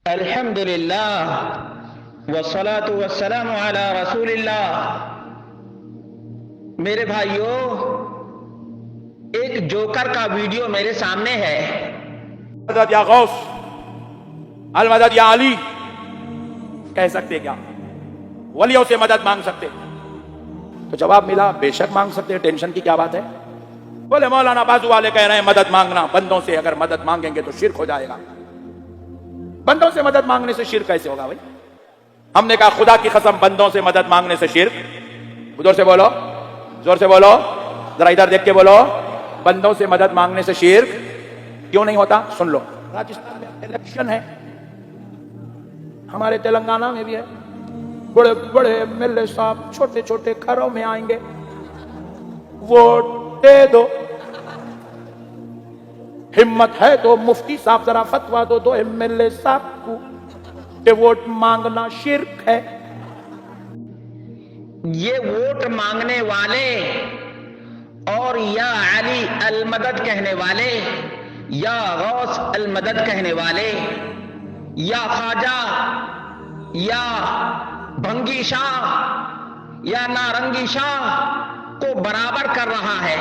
الحمدللہ والصلاة والسلام علی رسول اللہ۔ میرے بھائیوں، ایک جوکر کا ویڈیو میرے سامنے ہے۔ مدد یا غوث، المدد یا علی کہہ سکتے کیا؟ ولیوں سے مدد مانگ سکتے؟ تو جواب ملا بے شک مانگ سکتے، ٹینشن کی کیا بات ہے؟ بولے مولانا بازو والے کہہ رہے ہیں مدد مانگنا، بندوں سے اگر مدد مانگیں گے تو شرک ہو جائے گا۔ بندوں سے مدد مانگنے سے شرک کیسے ہوگا بھائی؟ ہم نے کہا خدا کی قسم بندوں سے مدد مانگنے سے شرک؟ زور سے بولو، زور سے بولو، ذرا ادھر دیکھ کے بولو، بندوں سے مدد مانگنے سے شرک کیوں نہیں ہوتا؟ سن لو، راجستھان میں الیکشن ہے، ہمارے تلنگانہ میں بھی ہے، بڑے بڑے ایم ایل اے صاحب چھوٹے چھوٹے گھروں میں آئیں گے، ووٹ دے دو، ہمت ہے تو مفتی صاحب ذرا فتوا دو تو ایم ایل اے صاحب کو کہ ووٹ مانگنا شرک ہے۔ یہ ووٹ مانگنے والے اور یا علی المدد کہنے والے یا غوث المدد کہنے والے یا خواجہ یا بھنگی شاہ یا نارنگی شاہ کو برابر کر رہا ہے۔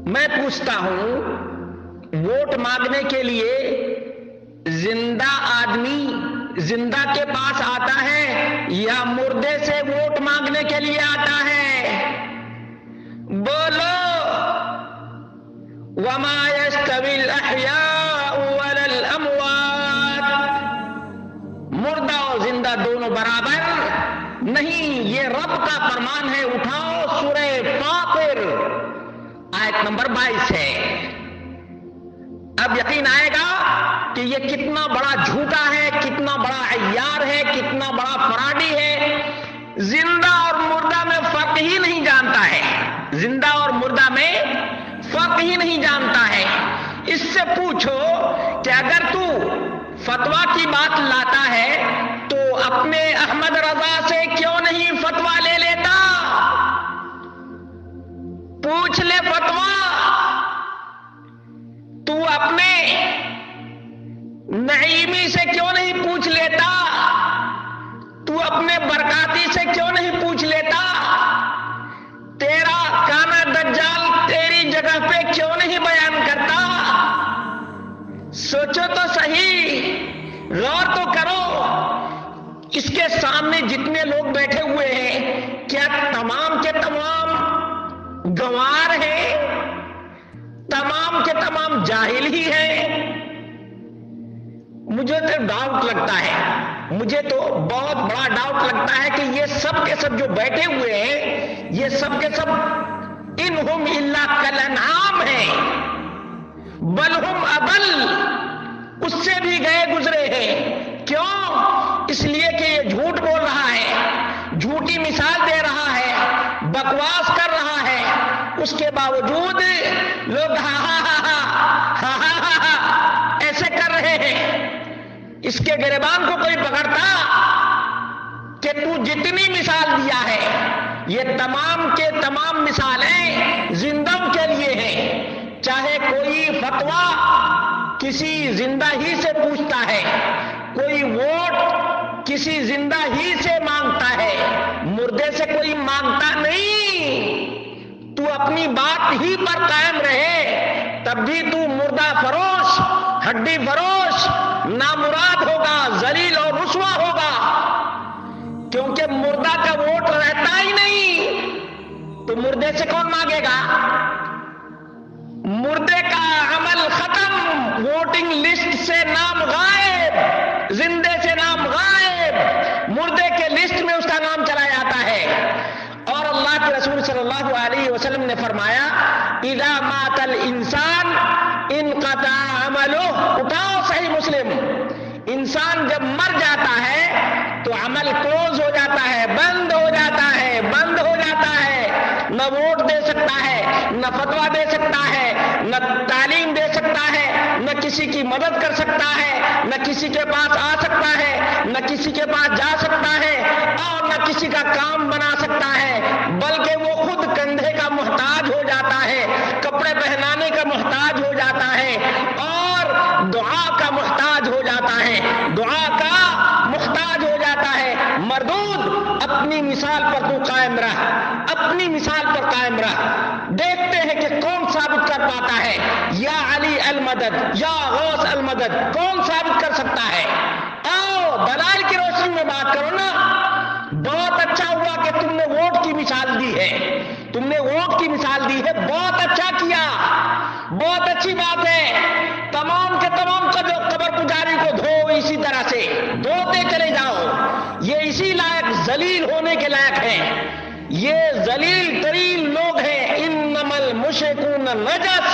میں پوچھتا ہوں، ووٹ مانگنے کے لیے زندہ آدمی زندہ کے پاس آتا ہے یا مردے سے ووٹ مانگنے کے لیے آتا ہے؟ بولو، وما يستوي الاحیاء ولا الاموات، مردہ اور زندہ دونوں برابر نہیں، یہ رب کا فرمان ہے۔ اٹھاؤ سورہ فاطر آیت نمبر 22 ہے۔ اب یقین آئے گا کہ یہ کتنا بڑا جھوٹا ہے، کتنا بڑا عیار ہے، کتنا بڑا فراڈی ہے۔ زندہ اور مردہ میں فرق ہی نہیں جانتا ہے، زندہ اور مردہ میں فرق ہی نہیں جانتا ہے۔ اس سے پوچھو کہ اگر تو فتویٰ کی بات لاتا ہے تو اپنے احمد رضا سے کیوں نہیں فتویٰ لے لیتا؟ پوچھ لے فتویٰ۔ تو اپنے نعیمی سے کیوں نہیں پوچھ لیتا؟ تو اپنے برکاتی سے کیوں نہیں پوچھ لیتا؟ تیرا کانا دجال تیری جگہ پہ کیوں نہیں بیان کرتا؟ سوچو تو صحیح، غور تو کرو۔ اس کے سامنے جتنے لوگ بیٹھے ہوئے ہیں، کیا تمام کے تمام گنوار ہیں؟ تمام کے تمام جاہل ہی ہیں؟ مجھے تو ڈاؤٹ لگتا ہے، مجھے تو بہت بڑا ڈاؤٹ لگتا ہے کہ یہ سب کے سب جو بیٹھے ہوئے ہیں، یہ سب کے سب انہم الا کالانعام ہیں، بل ہم اضل، اس سے بھی گئے گزرے ہیں۔ کیوں؟ اس لیے کہ یہ جھوٹ بول رہا ہے، جھوٹی مثال دے رہا ہے، بکواس کر رہا ہے، اس کے باوجود لوگ ہاں ہاں ہاں ہاں ہاں ہاں ہاں ایسے کر رہے ہیں۔ اس کے گریبان کو کوئی پکڑتا کہ تو جتنی مثال دیا ہے، یہ تمام کے تمام مثالیں زندوں کے لیے ہیں۔ چاہے کوئی فتویٰ کسی زندہ ہی سے پوچھتا ہے، کوئی ووٹ کسی زندہ ہی سے مانگتا ہے، مردے سے کوئی مانگتا نہیں۔ تو اپنی بات ہی پر قائم رہے، تب بھی تو مردہ فروش، ہڈی فروش، نامراد ہوگا، ذلیل اور رسوا ہوگا، کیونکہ مردہ کا ووٹ رہتا ہی نہیں، تو مردے سے کون مانگے گا؟ مردے کا عمل ختم، ووٹنگ لسٹ سے نام غائب، زندے سے نام غائب، مردے کے لسٹ میں اس کا نام چلا جاتا ہے۔ اور اللہ کے رسول صلی اللہ علیہ وسلم نے فرمایا، اذا مات الانسان انقطع عملہ، اٹھاؤ صحیح مسلم، انسان جب مر جاتا ہے تو عمل کلوز ہو جاتا ہے، بند ہو جاتا ہے، بند ہو جاتا ہے۔ نہ ووٹ دے سکتا ہے، نہ فتویٰ دے سکتا ہے، نہ تعلیم دے سکتا ہے، نہ کسی کی مدد کر سکتا ہے، نہ کسی کے پاس آ سکتا ہے، نہ کسی کے پاس جا سکتا ہے، اور نہ کسی کا کام بنا سکتا ہے، بلکہ وہ خود کندھے کا محتاج ہو جاتا ہے، کپڑے پہنانے کا محتاج ہو جاتا ہے، اور اور دعا کا محتاج ہو جاتا ہے، دعا کا محتاج ہو جاتا ہے۔ مردود اپنی مثال پر تو قائم رہ، اپنی مثال پر قائم رہ۔ دیکھتے ہیں کہ کون ثابت کر پاتا ہے، یا علی المدد، یا غوث المدد، کون ثابت کر سکتا ہے؟ آؤ دلائل کی روشنی میں بات کرو نا۔ بہت اچھا ہوا کہ تم نے ووٹ کی مثال دی ہے، تم نے ووٹ کی مثال دی ہے، بہت اچھا کیا، بہت اچھی بات ہے۔ تمام کے تمام قبر پجاری کو دھو، اسی طرح سے دھوتے چلے جاؤ، یہ اسی لائق ذلیل ہونے کے لائق ہیں، یہ ذلیل ترین لوگ ہیں۔ انما المشرکون نجس،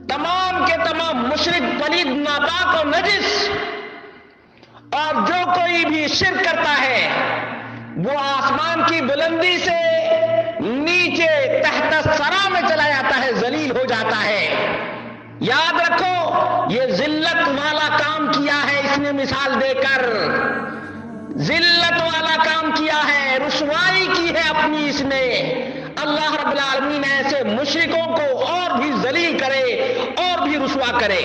تمام کے تمام مشرک پلید ناپاک اور نجس، اور جو کوئی بھی شرک کرتا ہے وہ آسمان کی بلندی سے نیچے تحت ثرا میں چلا جاتا ہے، ذلیل ہو جاتا ہے۔ یاد رکھو یہ ذلت والا کام کیا ہے اس نے، مثال دے کر ذلت والا کام کیا ہے، رسوائی کی ہے اپنی اس نے۔ اللہ رب العالمین ایسے مشرکوں کو اور بھی ذلیل کرے اور بھی رسوا کرے۔